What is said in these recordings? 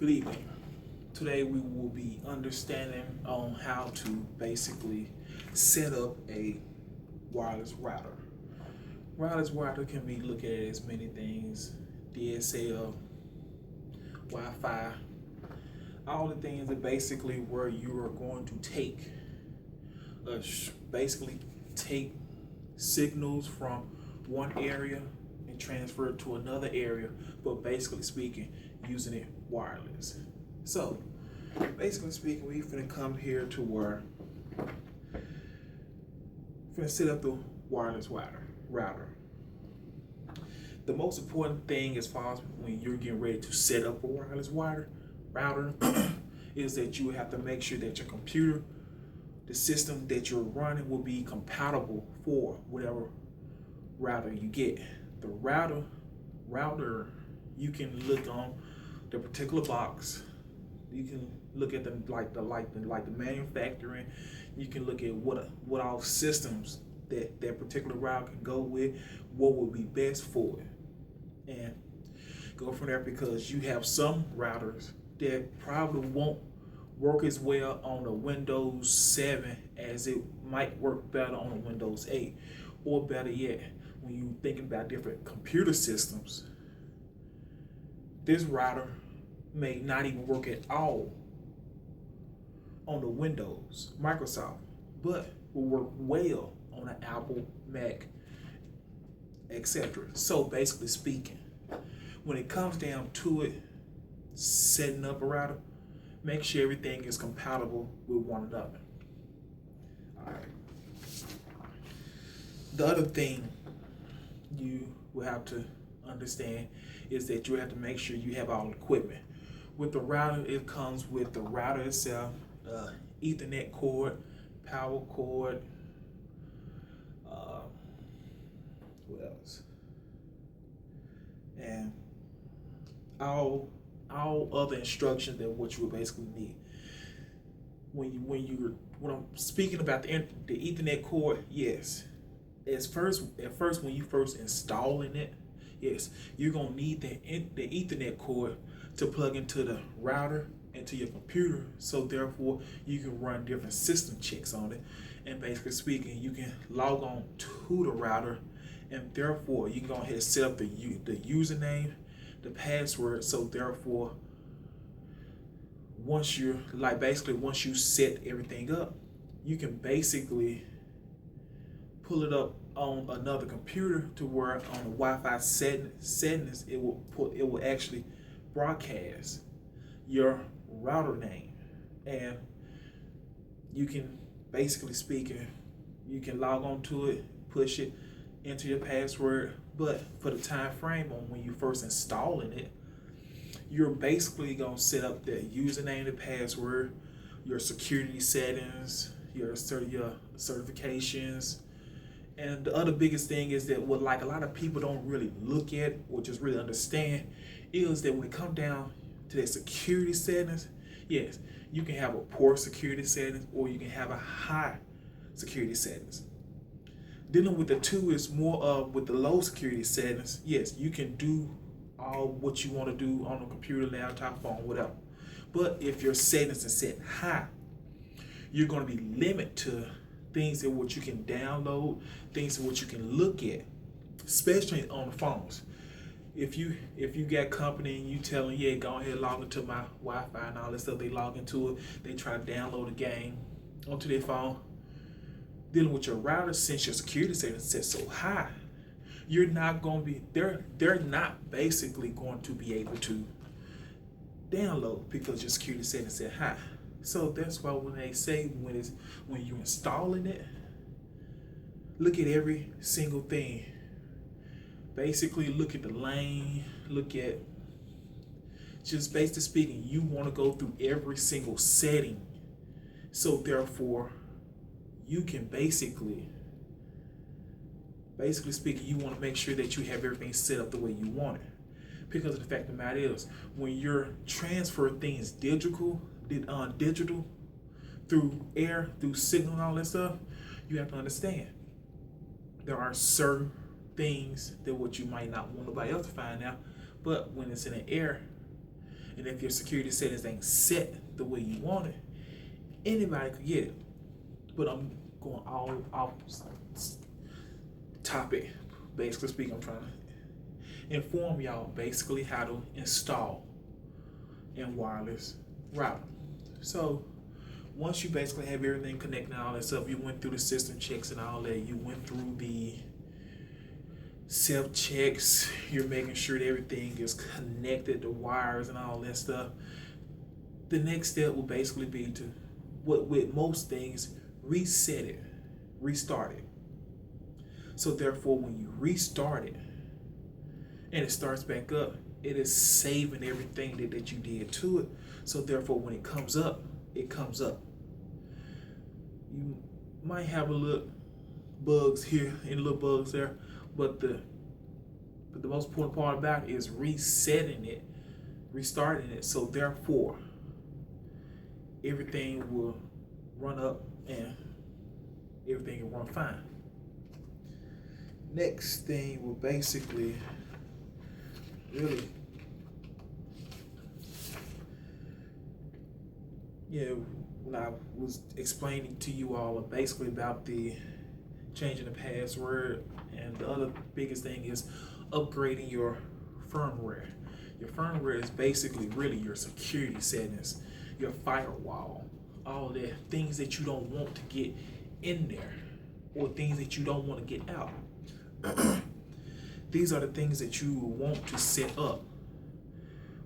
Good evening. Today we will be understanding on how to basically set up a wireless router. Wireless router can be looked at as many things: DSL, Wi-Fi, all the things that basically where you are going to basically take signals from one area and transfer it to another area, but basically speaking, using it wireless. So, basically speaking, we finna come here to where we're finna set up the wireless router. The most important thing as far as when you're getting ready to set up a wireless router is that you have to make sure that your computer, the system that you're running, will be compatible for whatever router you get. The router, you can look on the particular box. You can look at them like the manufacturing. You can look at what all systems that particular router can go with, what would be best for it, and go from there, because you have some routers that probably won't work as well on a Windows 7 as it might work better on a Windows 8, or better yet, when you thinking about different computer systems, this router may not even work at all on the Windows, Microsoft, but will work well on an Apple, Mac, etc. So basically speaking, when it comes down to it, setting up a router, make sure everything is compatible with one another. All right. The other thing you will have to understand is that you have to make sure you have all the equipment. With the router, it comes with the router itself, Ethernet cord, power cord, what else? And all other instructions that what you would basically need. When I'm speaking about the Ethernet cord, yes. At first when you first installing it, yes, you're gonna need the Ethernet cord to plug into the router, into your computer, so therefore you can run different system checks on it. And basically speaking, you can log on to the router, and therefore you can go ahead and set up the username, the password. So therefore, once you set everything up, you can basically pull it up on another computer to where on the Wi-Fi settings it will actually broadcast your router name, and you can basically speaking, you can log on to it, push it, enter your password. But for the time frame on when you first installing it, you're basically gonna set up the username, the password, your security settings, your certifications. And the other biggest thing is that what like a lot of people don't really look at or just really understand is that when it comes down to that security settings, yes, you can have a poor security settings or you can have a high security settings. Dealing with the two is more of with the low security settings. Yes, you can do all what you want to do on a computer, laptop, phone, whatever. But if your settings are set high, you're going to be limited to things that what you can download, things that what you can look at, especially on the phones. If you got company and you tell them, yeah, go ahead and log into my Wi-Fi and all that stuff, they log into it, they try to download a game onto their phone. Dealing with your router, since your security settings set so high, you're not going to be they're not basically going to be able to download because your security settings set high. So that's why when they say when you're installing it, look at every single thing. Basically look at the lane, look at, just basically speaking, you want to go through every single setting. So therefore you can basically speaking, you want to make sure that you have everything set up the way you want it. Because the fact of the matter is, when you're transferring things digital through air, through signal and all that stuff, you have to understand there are certain things that what you might not want nobody else to find out, but when it's in the air, And if your security settings ain't set the way you want it, anybody could get it. But I'm going all off topic. Basically speaking, I'm trying to inform y'all basically how to install a wireless router. So once you basically have everything connected and all that stuff, you went through the system checks and all that, you went through the self checks, you're making sure that everything is connected, the wires and all that stuff. The next step will basically be to, what with most things, reset it, restart it. So therefore, when you restart it and it starts back up, it is saving everything that you did to it. So therefore, when it comes up, it comes up. You might have a little bugs here and little bugs there, but the most important part about it is resetting it, restarting it. So therefore, everything will run up and everything will run fine. Next thing will basically really, when I was explaining to you all basically about the changing the password, and the other biggest thing is upgrading your firmware. Your firmware is basically really your security settings, your firewall, all of that, things that you don't want to get in there or things that you don't want to get out. These are the things that you want to set up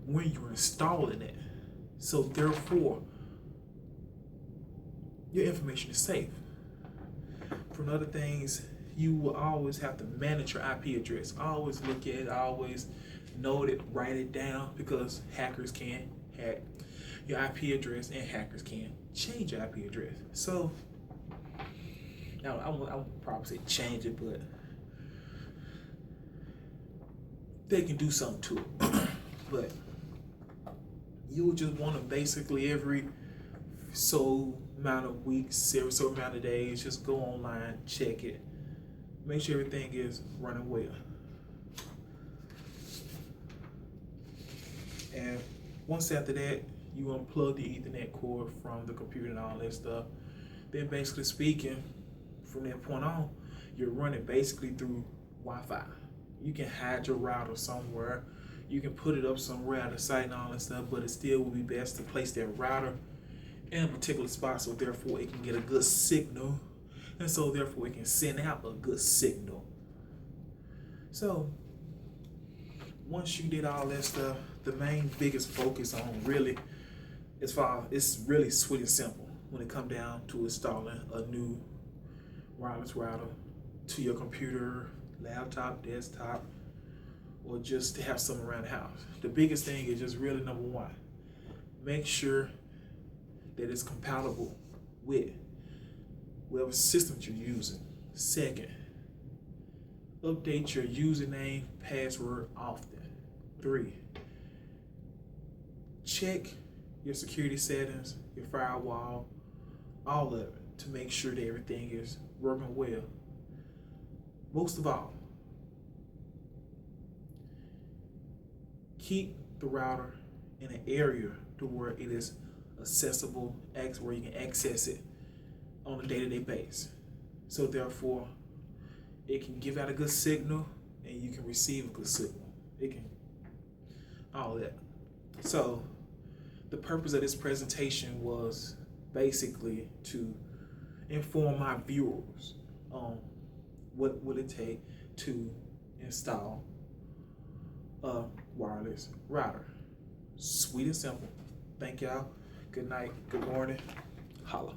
when you're installing it. So therefore, your information is safe. From other things, you will always have to manage your IP address. Always look at it, always note it, write it down, because hackers can hack your IP address and hackers can change your IP address. So, now I won't probably say change it, but they can do something to it. But you would just want to basically every so amount of weeks, every so amount of days, just go online, check it, make sure everything is running well. And once after that, you unplug the Ethernet cord from the computer and all that stuff. Then basically speaking, from that point on, you're running basically through Wi-Fi. You can hide your router somewhere. You can put it up somewhere at the site and all that stuff, but it still would be best to place that router in a particular spot, so therefore it can get a good signal, and so therefore it can send out a good signal. So once you did all that stuff, the main biggest focus on really, it's really sweet and simple when it comes down to installing a new wireless router to your computer, laptop, desktop, or just to have something around the house. The biggest thing is just really number one, make sure that it's compatible with whatever system you're using. Second, update your username, password often. 3, check your security settings, your firewall, all of it, to make sure that everything is working well. Most of all, keep the router in an area to where it is accessible, where you can access it on a day-to-day basis. So therefore, it can give out a good signal and you can receive a good signal. It can, all that. So the purpose of this presentation was basically to inform my viewers on what will it take to install a wireless router. Sweet and simple. Thank y'all. Good night. Good morning. Holla.